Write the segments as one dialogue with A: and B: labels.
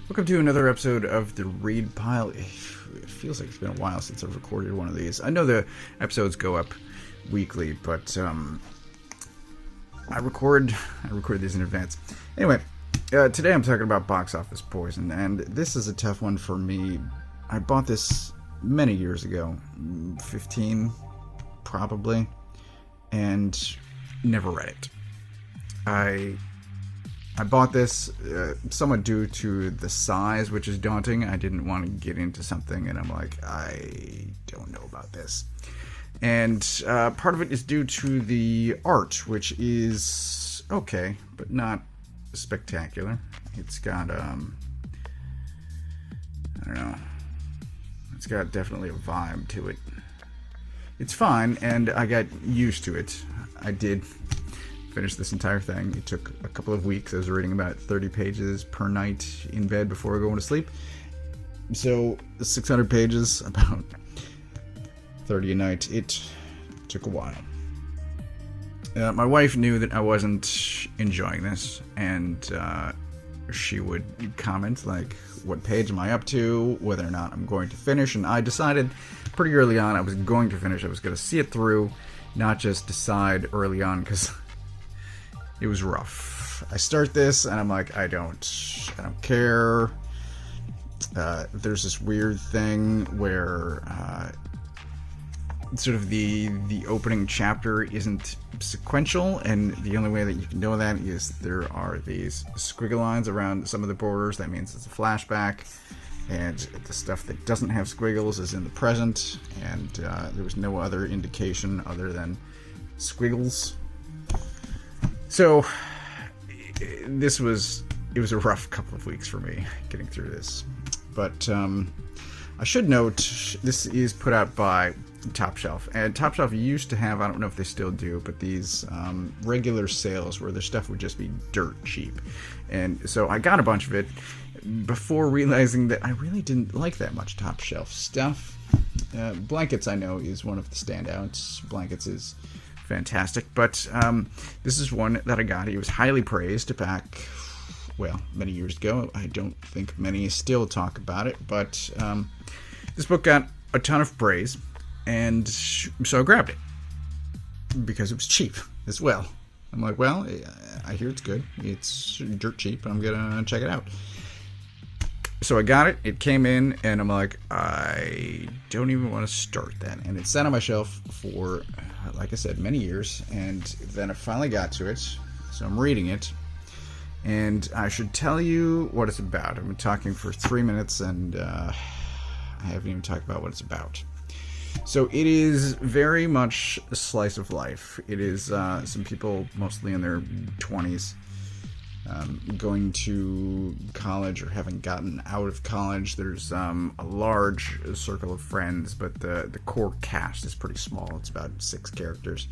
A: Welcome to another episode of the Read Pile. It feels like it's been a while since I've recorded one of these. I know the episodes go up weekly, but I record these in advance. Anyway, today I'm talking about Box Office Poison, and this is a tough one for me. I bought this many years ago, 15 probably, and never read it. I bought this somewhat due to the size, which is daunting. I didn't want to get into something, and I'm like, I don't know about this. And part of it is due to the art, which is okay, but not spectacular. It's got, I don't know, it's got definitely a vibe to it. It's fine, and I got used to it. I did finish this entire thing. It took a couple of weeks. I was reading about 30 pages per night in bed before going to sleep. So 600 pages, about 30 a night. It took a while. My wife knew that I wasn't enjoying this, and she would comment like, what page am I up to, whether or not I'm going to finish, and I decided pretty early on I was going to finish. I was going to see it through, not just decide early on, because it was rough. I start this and I'm like, I don't care. There's this weird thing where sort of the opening chapter isn't sequential, and the only way that you can know that is there are these squiggle lines around some of the borders. That means it's a flashback, and the stuff that doesn't have squiggles is in the present, and there was no other indication other than squiggles. So it was a rough couple of weeks for me getting through this. But I should note, this is put out by Top Shelf. And Top Shelf used to have, I don't know if they still do, but these regular sales where their stuff would just be dirt cheap. And so I got a bunch of it before realizing that I really didn't like that much Top Shelf stuff. Blankets, I know, is one of the standouts. Blankets is fantastic, but this is one that I got. It was highly praised back, well, many years ago. I don't think many still talk about it, but this book got a ton of praise, and so I grabbed it because it was cheap as well. I'm like, well, I hear it's good. It's dirt cheap. I'm gonna check it out. So I got it. It came in, and I'm like, I don't even want to start that. And it sat on my shelf for, like I said, many years. And then I finally got to it. So I'm reading it. And I should tell you what it's about. I've been talking for 3 minutes, and I haven't even talked about what it's about. So it is very much a slice of life. It is some people, mostly in their 20s, going to college or having gotten out of college. There's a large circle of friends, but the core cast is pretty small. It's about 6 characters.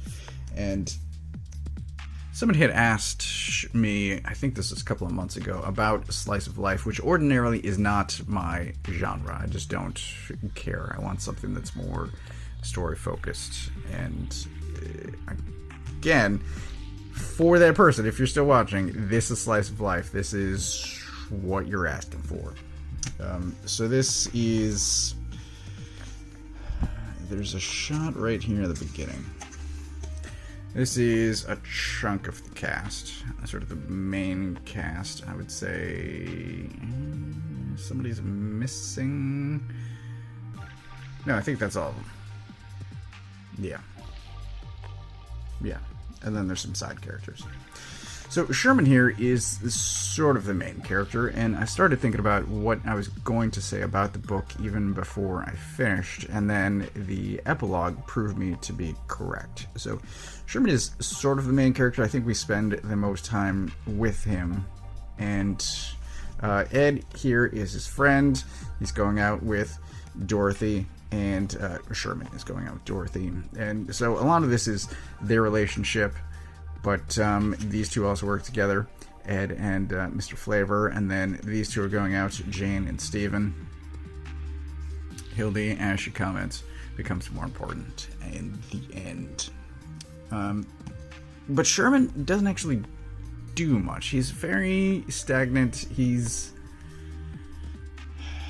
A: And someone had asked me, I think this was a couple of months ago, about a slice of life, which ordinarily is not my genre. I just don't care. I want something that's more story focused. And again, for that person, if you're still watching, this is slice of life. This is what you're asking for. So this is, there's a shot right here at the beginning. This is a chunk of the cast, sort of the main cast. I would say somebody's missing. No, I think that's all of them. Yeah. And then there's some side characters. So Sherman here is sort of the main character, and I started thinking about what I was going to say about the book even before I finished, and then the epilogue proved me to be correct. So Sherman is sort of the main character. I think we spend the most time with him, and Ed here is his friend. He's going out with Dorothy, and Sherman is going out with Dorothy. And so a lot of this is their relationship, but these two also work together, Ed and Mr. Flavor, and then these two are going out, Jane and Stephen. Hildy, as she comments, becomes more important in the end. But Sherman doesn't actually do much. He's very stagnant. He's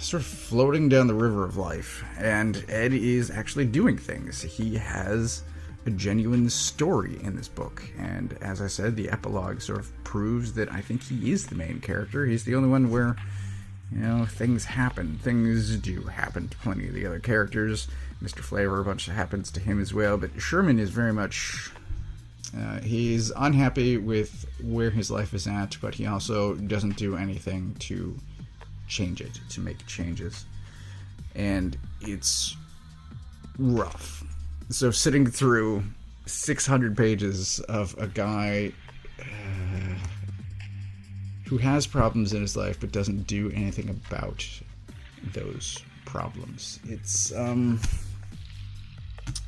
A: sort of floating down the river of life, and Ed is actually doing things. He has a genuine story in this book, and as I said, the epilogue sort of proves that I think he is the main character. He's the only one where, things happen. Things do happen to plenty of the other characters. Mr. Flavor, a bunch happens to him as well, but Sherman is very much... he's unhappy with where his life is at, but he also doesn't do anything to change it, to make changes. And it's rough. So sitting through 600 pages of a guy who has problems in his life but doesn't do anything about those problems. It's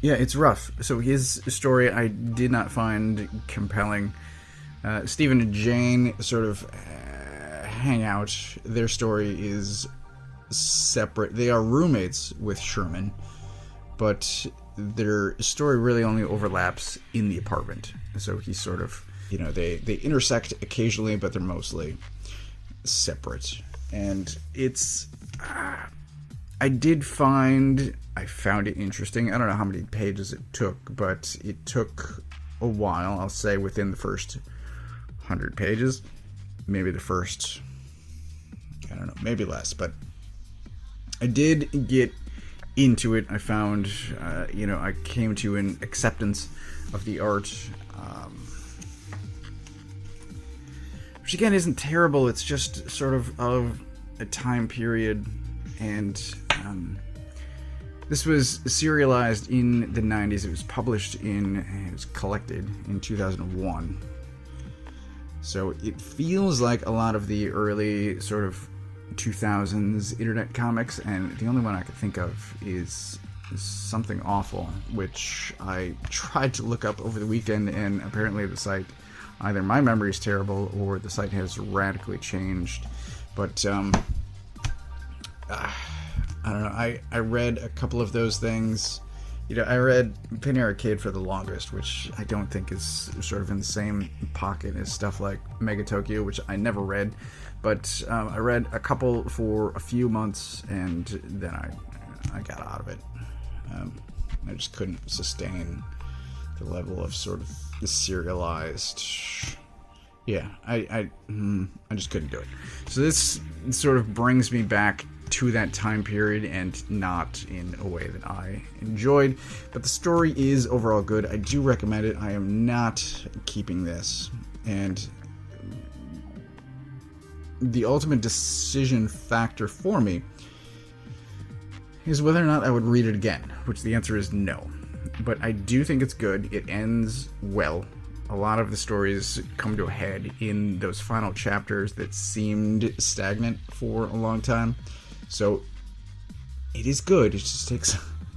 A: it's rough. So his story I did not find compelling. Stephen and Jane sort of hang out. Their story is separate. They are roommates with Sherman, but their story really only overlaps in the apartment. So he's sort of, they intersect occasionally, but they're mostly separate. And it's, I found it interesting. I don't know how many pages it took, but it took a while. I'll say within the first 100 pages, maybe the first, I don't know, maybe less, but I did get into it. I found, I came to an acceptance of the art, which again isn't terrible. It's just sort of a time period, and this was serialized in the 90s. It was it was collected in 2001. So it feels like a lot of the early sort of 2000s internet comics, and the only one I could think of is Something Awful, which I tried to look up over the weekend, and apparently the site, either my memory is terrible or the site has radically changed. But I don't know, I read a couple of those things. I read Panera Kid for the longest, which I don't think is sort of in the same pocket as stuff like Mega Tokyo, which I never read. But I read a couple for a few months, and then I got out of it. I just couldn't sustain the level of sort of the serialized... Yeah, I just couldn't do it. So this sort of brings me back to that time period, and not in a way that I enjoyed. But the story is overall good. I do recommend it. I am not keeping this. And the ultimate decision factor for me is whether or not I would read it again, which the answer is no. But I do think it's good. It ends well. A lot of the stories come to a head in those final chapters that seemed stagnant for a long time. So it is good. It just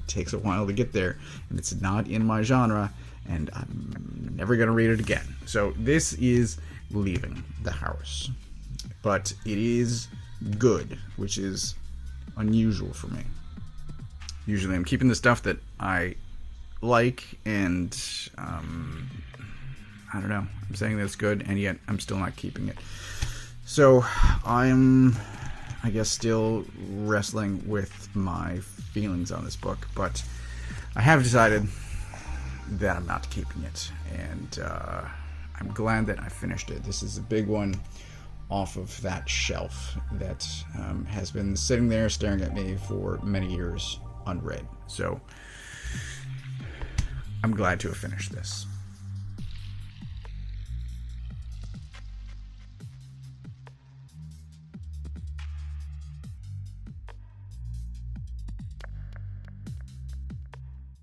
A: takes a while to get there, and it's not in my genre, and I'm never going to read it again. So this is Leaving the House. But it is good, which is unusual for me. Usually I'm keeping the stuff that I like, and I don't know, I'm saying that's good, and yet I'm still not keeping it. So I'm, I guess, still wrestling with my feelings on this book, but I have decided that I'm not keeping it, and I'm glad that I finished it. This is a big one off of that shelf that has been sitting there staring at me for many years unread. So I'm glad to have finished this.